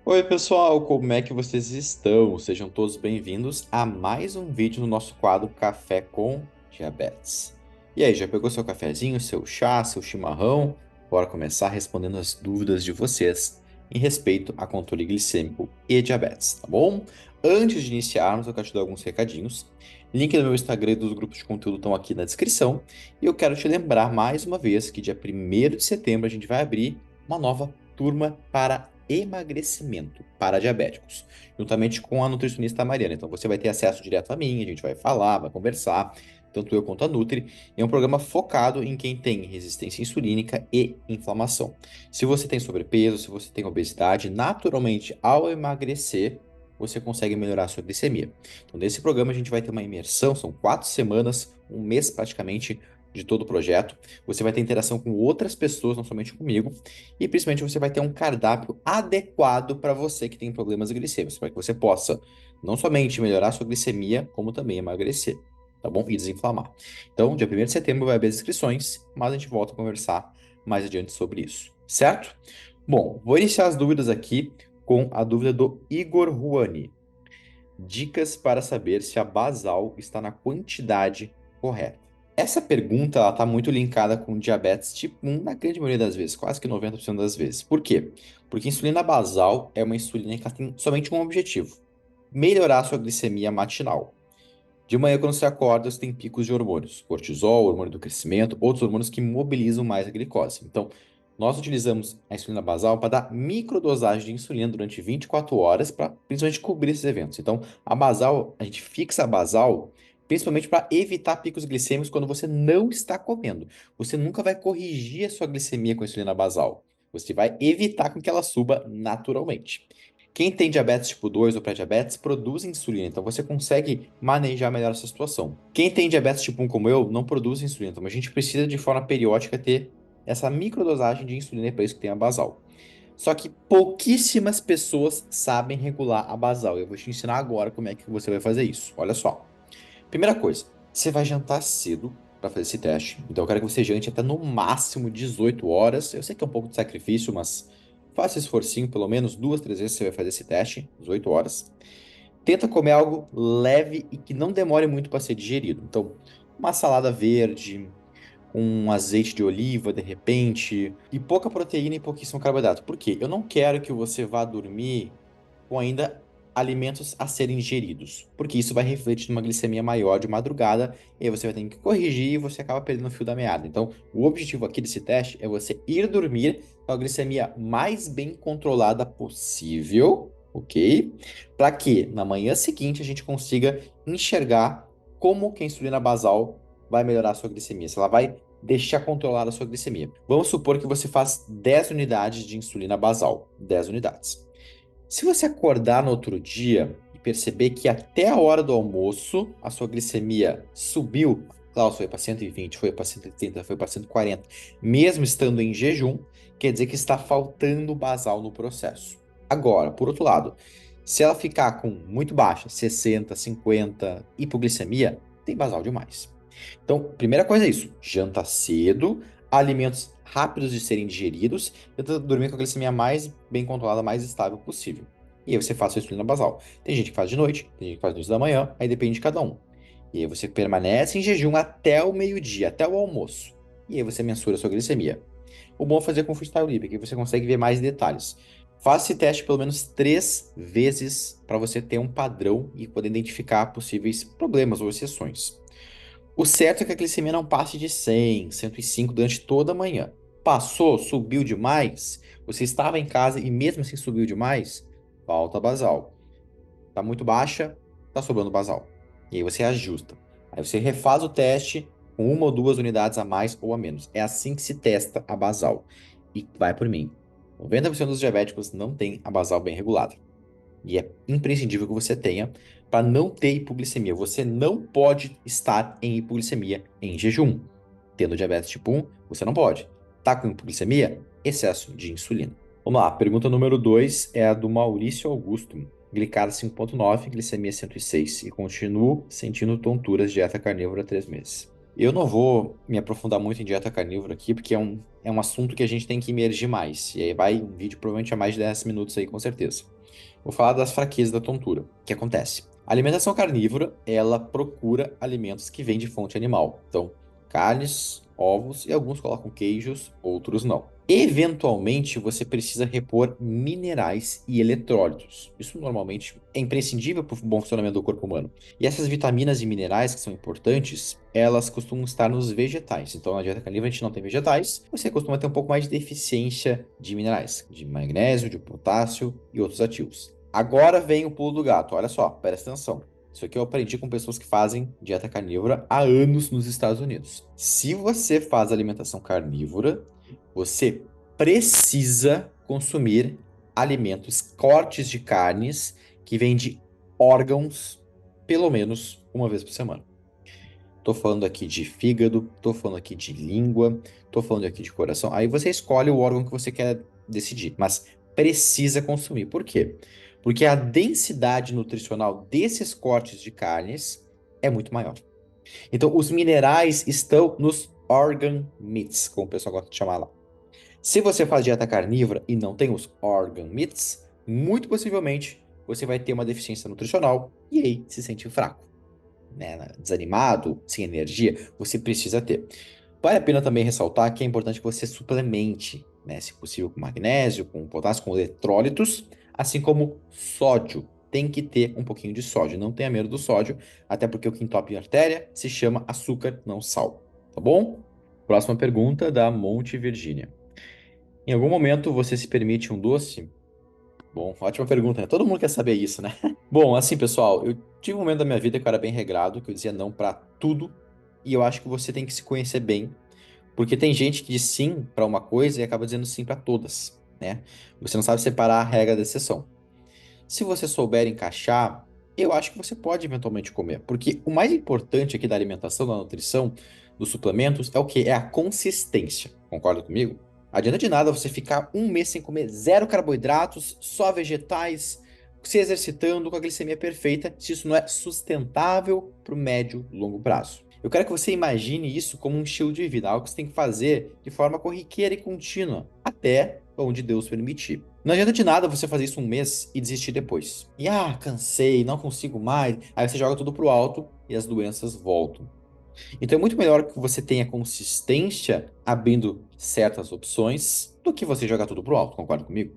Oi, pessoal, como é que vocês estão? Sejam todos bem-vindos a mais um vídeo no nosso quadro Café com Diabetes. E aí, já pegou seu cafezinho, seu chá, seu chimarrão? Bora começar respondendo as dúvidas de vocês em respeito a controle glicêmico e diabetes, tá bom? Antes de iniciarmos, eu quero te dar alguns recadinhos. Link do meu Instagram e dos grupos de conteúdo estão aqui na descrição. E eu quero te lembrar mais uma vez que dia 1º de setembro a gente vai abrir uma nova turma para emagrecimento para diabéticos, juntamente com a nutricionista Mariana. Então você vai ter acesso direto a mim, a gente vai falar, vai conversar, tanto eu quanto a Nutri. É um programa focado em quem tem resistência insulínica e inflamação. Se você tem sobrepeso, se você tem obesidade, naturalmente ao emagrecer, você consegue melhorar a sua glicemia. Então, nesse programa, a gente vai ter uma imersão, são 4 semanas, um mês praticamente de todo o projeto. Você vai ter interação com outras pessoas, não somente comigo, e principalmente você vai ter um cardápio adequado para você que tem problemas glicêmicos, para que você possa não somente melhorar a sua glicemia, como também emagrecer, tá bom? E desinflamar. Então, dia 1º de setembro vai abrir as inscrições, mas a gente volta a conversar mais adiante sobre isso, certo? Bom, vou iniciar as dúvidas aqui com a dúvida do Igor Ruani. Dicas para saber se a basal está na quantidade correta. Essa pergunta ela está muito linkada com diabetes tipo 1 na grande maioria das vezes, quase que 90% das vezes. Por quê? Porque a insulina basal é uma insulina que ela tem somente um objetivo: melhorar a sua glicemia matinal. De manhã, quando você acorda, você tem picos de hormônios, cortisol, hormônio do crescimento, outros hormônios que mobilizam mais a glicose. Então, nós utilizamos a insulina basal para dar microdosagem de insulina durante 24 horas para principalmente cobrir esses eventos. Então, a basal, a gente fixa a basal principalmente para evitar picos glicêmicos quando você não está comendo. Você nunca vai corrigir a sua glicemia com a insulina basal. Você vai evitar com que ela suba naturalmente. Quem tem diabetes tipo 2 ou pré-diabetes produz insulina, então você consegue manejar melhor essa situação. Quem tem diabetes tipo 1 como eu, não produz insulina, então a gente precisa de forma periódica ter essa microdosagem de insulina, é para isso que tem a basal. Só que pouquíssimas pessoas sabem regular a basal. Eu vou te ensinar agora como é que você vai fazer isso. Olha só. Primeira coisa, você vai jantar cedo para fazer esse teste. Então eu quero que você jante até no máximo 18 horas. Eu sei que é um pouco de sacrifício, mas faça esse esforcinho, pelo menos 2, 3 vezes você vai fazer esse teste, 18 horas. Tenta comer algo leve e que não demore muito para ser digerido. Então, uma salada verde, um azeite de oliva, de repente, e pouca proteína e pouquíssimo carboidrato. Por quê? Eu não quero que você vá dormir com ainda alimentos a serem ingeridos, porque isso vai refletir numa glicemia maior de madrugada, e aí você vai ter que corrigir e você acaba perdendo o fio da meada. Então, o objetivo aqui desse teste é você ir dormir com a glicemia mais bem controlada possível, ok? Para que na manhã seguinte a gente consiga enxergar como que a insulina basal vai melhorar a sua glicemia, se ela vai deixar controlada a sua glicemia. Vamos supor que você faz 10 unidades de insulina basal, 10 unidades. Se você acordar no outro dia e perceber que até a hora do almoço a sua glicemia subiu, claro, foi para 120, foi para 130, foi para 140, mesmo estando em jejum, quer dizer que está faltando basal no processo. Agora, por outro lado, se ela ficar com muito baixa, 60, 50, hipoglicemia, tem basal demais. Então, primeira coisa é isso: janta cedo, alimentos rápidos de serem digeridos, tenta dormir com a glicemia mais bem controlada, mais estável possível. E aí você faz sua insulina basal. Tem gente que faz de noite, tem gente que faz no início da manhã, aí depende de cada um. E aí você permanece em jejum até o meio-dia, até o almoço. E aí você mensura a sua glicemia. O bom é fazer com freestyle livre, que você consegue ver mais detalhes. Faça esse teste pelo menos 3 vezes para você ter um padrão e poder identificar possíveis problemas ou exceções. O certo é que a glicemia não passe de 100, 105 durante toda a manhã. Passou, subiu demais, você estava em casa e mesmo assim subiu demais, falta basal. Está muito baixa, está sobrando basal. E aí você ajusta. Aí você refaz o teste com 1 ou 2 unidades a mais ou a menos. É assim que se testa a basal. E vai por mim. 90% dos diabéticos não tem a basal bem regulada. E é imprescindível que você tenha para não ter hipoglicemia. Você não pode estar em hipoglicemia em jejum. Tendo diabetes tipo 1, você não pode. Tá com hipoglicemia? Excesso de insulina. Vamos lá, pergunta número 2 é a do Maurício Augusto. Glicada 5,9, glicemia 106 e continuo sentindo tonturas, dieta carnívora há 3 meses. Eu não vou me aprofundar muito em dieta carnívora aqui, porque é um assunto que a gente tem que imergir mais. E aí vai um vídeo provavelmente a mais de 10 minutos aí, com certeza. Vou falar das fraquezas da tontura. O que acontece? A alimentação carnívora, ela procura alimentos que vêm de fonte animal. Então, carnes, ovos e alguns colocam queijos, outros não. Eventualmente, você precisa repor minerais e eletrólitos. Isso normalmente é imprescindível para o bom funcionamento do corpo humano. E essas vitaminas e minerais que são importantes, elas costumam estar nos vegetais. Então, na dieta carnívora a gente não tem vegetais, você costuma ter um pouco mais de deficiência de minerais, de magnésio, de potássio e outros ativos. Agora vem o pulo do gato. Olha só, presta atenção. Isso aqui eu aprendi com pessoas que fazem dieta carnívora há anos nos Estados Unidos. Se você faz alimentação carnívora, você precisa consumir alimentos, cortes de carnes que vêm de órgãos pelo menos uma vez por semana. Tô falando aqui de fígado, tô falando aqui de língua, tô falando aqui de coração. Aí você escolhe o órgão que você quer decidir, mas precisa consumir. Por quê? Porque a densidade nutricional desses cortes de carnes é muito maior. Então, os minerais estão nos organ meats, como o pessoal gosta de chamar lá. Se você faz dieta carnívora e não tem os organ meats, muito possivelmente você vai ter uma deficiência nutricional e aí se sente fraco, né, desanimado, sem energia. Você precisa ter. Vale a pena também ressaltar que é importante que você suplemente, né, se possível com magnésio, com potássio, com eletrólitos, assim como sódio. Tem que ter um pouquinho de sódio. Não tenha medo do sódio, até porque o que entope a artéria se chama açúcar, não sal. Tá bom? Próxima pergunta da Monte Virgínia. Em algum momento você se permite um doce? Bom, ótima pergunta, né? Todo mundo quer saber isso, né? Bom, assim, pessoal, eu tive um momento da minha vida que eu era bem regrado, que eu dizia não pra tudo, e eu acho que você tem que se conhecer bem, porque tem gente que diz sim pra uma coisa e acaba dizendo sim pra todas, né? Você não sabe separar a regra da exceção. Se você souber encaixar, eu acho que você pode eventualmente comer, porque o mais importante aqui da alimentação, da nutrição, dos suplementos, é o quê? É a consistência. Concorda comigo? Adianta de nada você ficar um mês sem comer zero carboidratos, só vegetais, se exercitando com a glicemia perfeita, se isso não é sustentável para o médio e longo prazo. Eu quero que você imagine isso como um estilo de vida, algo que você tem que fazer de forma corriqueira e contínua, até onde Deus permitir. Não adianta de nada você fazer isso um mês e desistir depois. E cansei, não consigo mais. Aí você joga tudo pro alto e as doenças voltam. Então é muito melhor que você tenha consistência abrindo certas opções do que você jogar tudo pro alto, concorda comigo?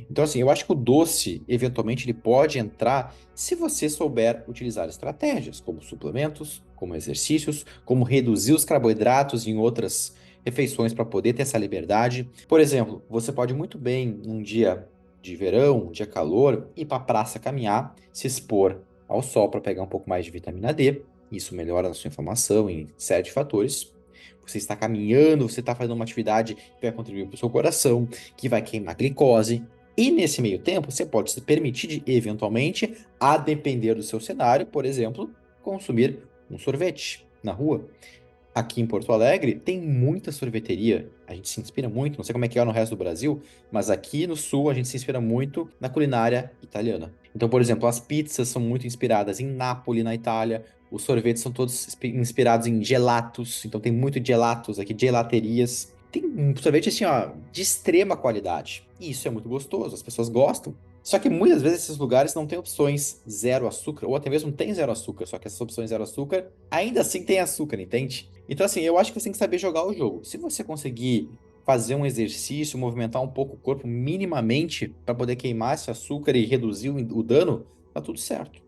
Então, assim, eu acho que o doce, eventualmente, ele pode entrar se você souber utilizar estratégias, como suplementos, como exercícios, como reduzir os carboidratos em outras refeições para poder ter essa liberdade. Por exemplo, você pode muito bem, num dia de verão, um dia calor, ir para a praça caminhar, se expor ao sol para pegar um pouco mais de vitamina D. Isso melhora a sua inflamação em série de fatores. Você está caminhando, você está fazendo uma atividade que vai contribuir para o seu coração, que vai queimar glicose, e nesse meio tempo, você pode se permitir de, eventualmente, a depender do seu cenário, por exemplo, consumir um sorvete na rua. Aqui em Porto Alegre tem muita sorveteria, a gente se inspira muito, não sei como é que é no resto do Brasil, mas aqui no sul a gente se inspira muito na culinária italiana. Então, por exemplo, as pizzas são muito inspiradas em Nápoles, na Itália, os sorvetes são todos inspirados em gelatos, então tem muito gelatos aqui, gelaterias. Tem um sorvete assim, ó, de extrema qualidade. E isso é muito gostoso, as pessoas gostam. Só que muitas vezes esses lugares não têm opções zero açúcar, ou até mesmo tem zero açúcar, só que essas opções zero açúcar ainda assim tem açúcar, entende? Então, assim, eu acho que você tem que saber jogar o jogo. Se você conseguir fazer um exercício, movimentar um pouco o corpo minimamente para poder queimar esse açúcar e reduzir o dano, tá tudo certo.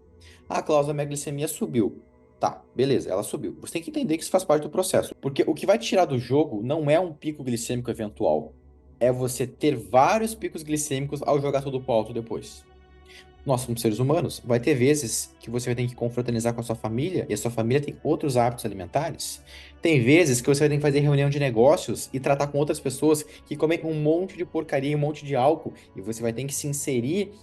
Ah, Cláudia, minha glicemia subiu. Tá, beleza, ela subiu. Você tem que entender que isso faz parte do processo. Porque o que vai tirar do jogo não é um pico glicêmico eventual. É você ter vários picos glicêmicos ao jogar tudo pro alto depois. Nós somos seres humanos. Vai ter vezes que você vai ter que confraternizar com a sua família e a sua família tem outros hábitos alimentares. Tem vezes que você vai ter que fazer reunião de negócios e tratar com outras pessoas que comem um monte de porcaria e um monte de álcool e você vai ter que se inserir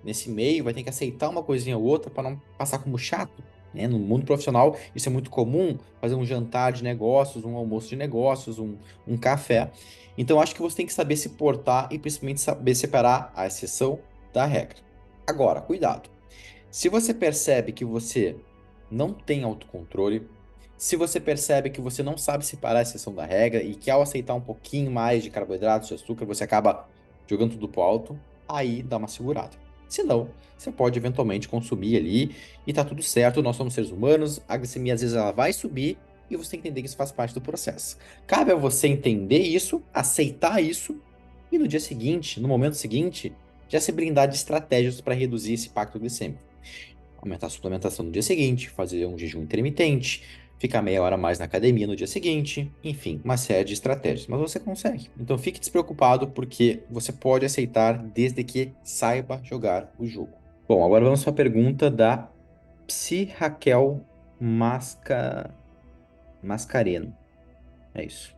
nesse meio, vai ter que aceitar uma coisinha ou outra para não passar como chato. Né? No mundo profissional, isso é muito comum, fazer um jantar de negócios, um almoço de negócios, um café. Então, acho que você tem que saber se portar e principalmente saber separar a exceção da regra. Agora, cuidado. Se você percebe que você não tem autocontrole, Se você percebe que você não sabe separar a exceção da regra e que ao aceitar um pouquinho mais de carboidratos, de açúcar, você acaba jogando tudo pro alto, aí dá uma segurada. Se não, você pode eventualmente consumir ali e tá tudo certo, nós somos seres humanos, a glicemia às vezes ela vai subir e você tem que entender que isso faz parte do processo. Cabe a você entender isso, aceitar isso e no dia seguinte, no momento seguinte, já se brindar de estratégias para reduzir esse impacto glicêmico. Aumentar a suplementação no dia seguinte, fazer um jejum intermitente, ficar meia hora a mais na academia no dia seguinte, enfim, uma série de estratégias. Mas você consegue. Então fique despreocupado porque você pode aceitar desde que saiba jogar o jogo. Bom, agora vamos para a pergunta da Psi Raquel Mascareno. É isso.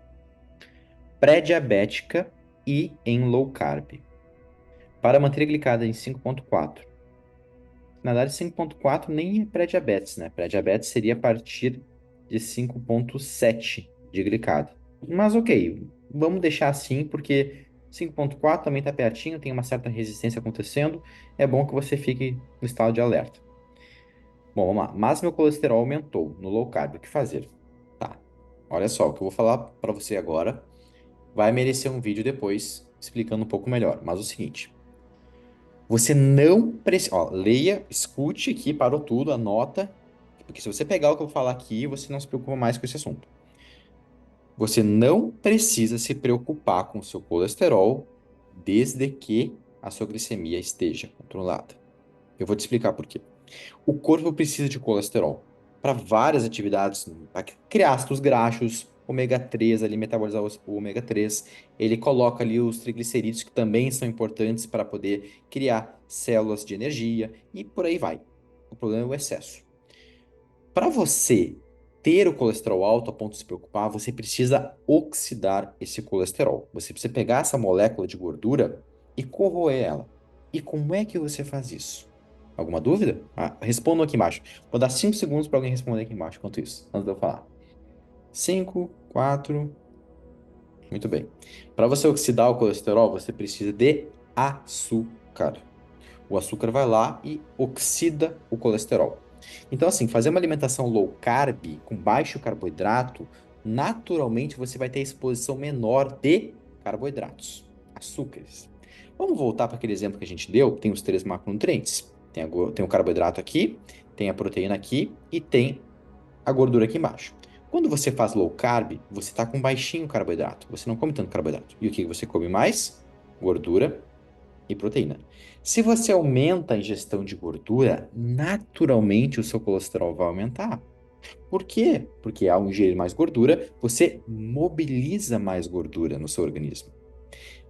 Pré-diabética e em low carb. Para manter a glicada em 5,4. Na verdade, 5,4 nem é pré-diabetes, né? Pré-diabetes seria a partir de 5,7 de glicada. Mas ok, vamos deixar assim, porque 5,4 também está pertinho, tem uma certa resistência acontecendo. É bom que você fique no estado de alerta. Bom, vamos lá. Mas meu colesterol aumentou no low carb, o que fazer? Tá. Olha só, o que eu vou falar para você agora vai merecer um vídeo depois explicando um pouco melhor. Mas o seguinte. Você não precisa. Ó, leia, escute aqui, parou tudo, anota. Porque se você pegar o que eu vou falar aqui, você não se preocupa mais com esse assunto. Você não precisa se preocupar com o seu colesterol desde que a sua glicemia esteja controlada. Eu vou te explicar por quê. O corpo precisa de colesterol para várias atividades, para criar ácidos graxos, ômega 3, ali metabolizar o ômega 3. Ele coloca ali os triglicerídeos que também são importantes para poder criar células de energia e por aí vai. O problema é o excesso. Para você ter o colesterol alto a ponto de se preocupar, você precisa oxidar esse colesterol. Você precisa pegar essa molécula de gordura e corroer ela. E como é que você faz isso? Alguma dúvida? Respondam aqui embaixo. Vou dar 5 segundos para alguém responder aqui embaixo enquanto isso, antes de eu falar. 5, 4. Muito bem. Para você oxidar o colesterol, você precisa de açúcar. O açúcar vai lá e oxida o colesterol. Então, assim, fazer uma alimentação low carb, com baixo carboidrato, naturalmente você vai ter exposição menor de carboidratos, açúcares. Vamos voltar para aquele exemplo que a gente deu, tem os três macronutrientes. Tem o carboidrato aqui, tem a proteína aqui e tem a gordura aqui embaixo. Quando você faz low carb, você está com baixinho carboidrato, você não come tanto carboidrato. E o que você come mais? Gordura e proteína. Se você aumenta a ingestão de gordura, naturalmente o seu colesterol vai aumentar. Por quê? Porque ao ingerir mais gordura, você mobiliza mais gordura no seu organismo.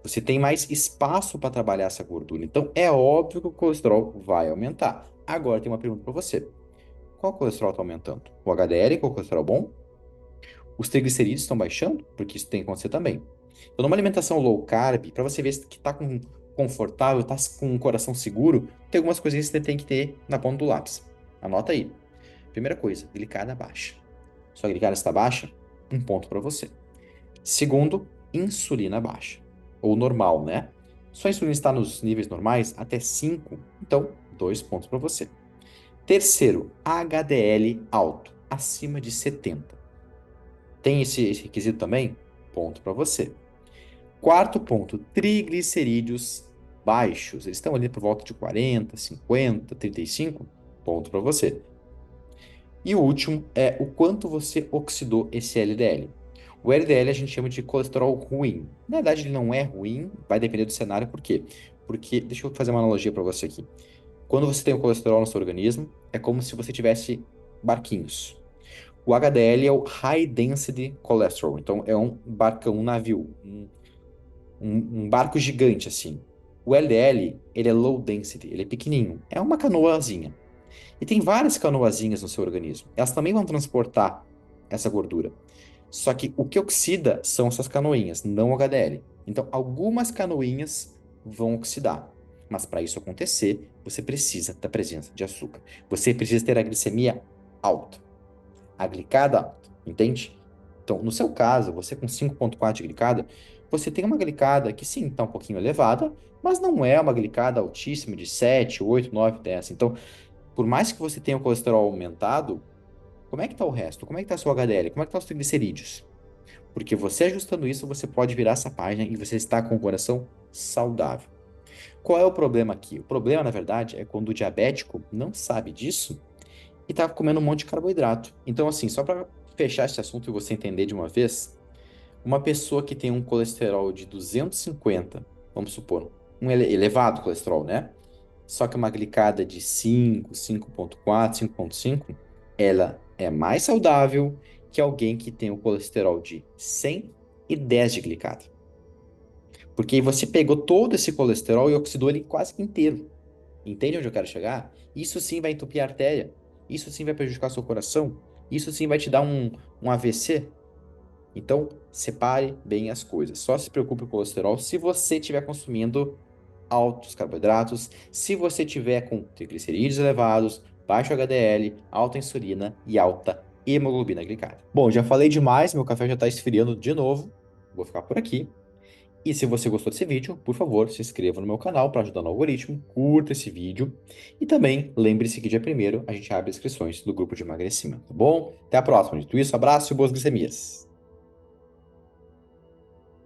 Você tem mais espaço para trabalhar essa gordura. Então é óbvio que o colesterol vai aumentar. Agora tem uma pergunta para você. Qual colesterol está aumentando? O HDL, que é o colesterol bom? Os triglicerídeos estão baixando? Porque isso tem que acontecer também. Então, numa alimentação low carb, para você ver que está confortável, está com o coração seguro, tem algumas coisinhas que você tem que ter na ponta do lápis. Anota aí. Primeira coisa, glicada baixa. Sua glicada está baixa? Um ponto para você. Segundo, insulina baixa. Ou normal, né? Sua insulina está nos níveis normais até 5, então 2 pontos para você. Terceiro, HDL alto, acima de 70. Tem esse requisito também? Ponto para você. Quarto ponto, triglicerídeos baixos. Eles estão ali por volta de 40, 50, 35. Ponto para você. E o último é o quanto você oxidou esse LDL. O LDL a gente chama de colesterol ruim. Na verdade, ele não é ruim, vai depender do cenário. Por quê? Porque, deixa eu fazer uma analogia para você aqui. Quando você tem o colesterol no seu organismo, é como se você tivesse barquinhos. O HDL é o High Density Cholesterol. Então, é um barcão, um navio, um barco gigante, assim. O LDL, ele é Low Density, ele é pequenininho. É uma canoazinha. E tem várias canoazinhas no seu organismo. Elas também vão transportar essa gordura. Só que o que oxida são essas canoinhas, não o HDL. Então, algumas canoinhas vão oxidar. Mas para isso acontecer, você precisa da presença de açúcar. Você precisa ter a glicemia alta. A glicada alta, entende? Então, no seu caso, você com 5,4 de glicada, você tem uma glicada que sim, está um pouquinho elevada, mas não é uma glicada altíssima de 7, 8, 9, 10. Então, por mais que você tenha o colesterol aumentado, Como é que tá o resto? Como é que tá a sua HDL? Como é que tá os triglicerídeos? Porque você ajustando isso, você pode virar essa página e você está com o coração saudável. Qual é o problema aqui? O problema, na verdade, é quando o diabético não sabe disso e tá comendo um monte de carboidrato. Então, assim, só para fechar esse assunto e você entender de uma vez, uma pessoa que tem um colesterol de 250, vamos supor, um elevado colesterol, né? Só que uma glicada de 5, 5,4, 5,5, ela é mais saudável que alguém que tem um colesterol de 100 e 10 de glicada. Porque aí você pegou todo esse colesterol e oxidou ele quase que inteiro. Entende onde eu quero chegar? Isso sim vai entupir a artéria. Isso sim vai prejudicar seu coração. Isso sim vai te dar um AVC. Então, separe bem as coisas. Só se preocupe com o colesterol se você estiver consumindo altos carboidratos, se você tiver com triglicerídeos elevados, baixo HDL, alta insulina e alta hemoglobina glicada. Bom, já falei demais, meu café já está esfriando de novo. Vou ficar por aqui. E se você gostou desse vídeo, por favor, se inscreva no meu canal para ajudar no algoritmo, curta esse vídeo e também lembre-se que dia primeiro a gente abre inscrições do grupo de emagrecimento, tá bom? Até a próxima. Dito isso, abraço e boas glicemias.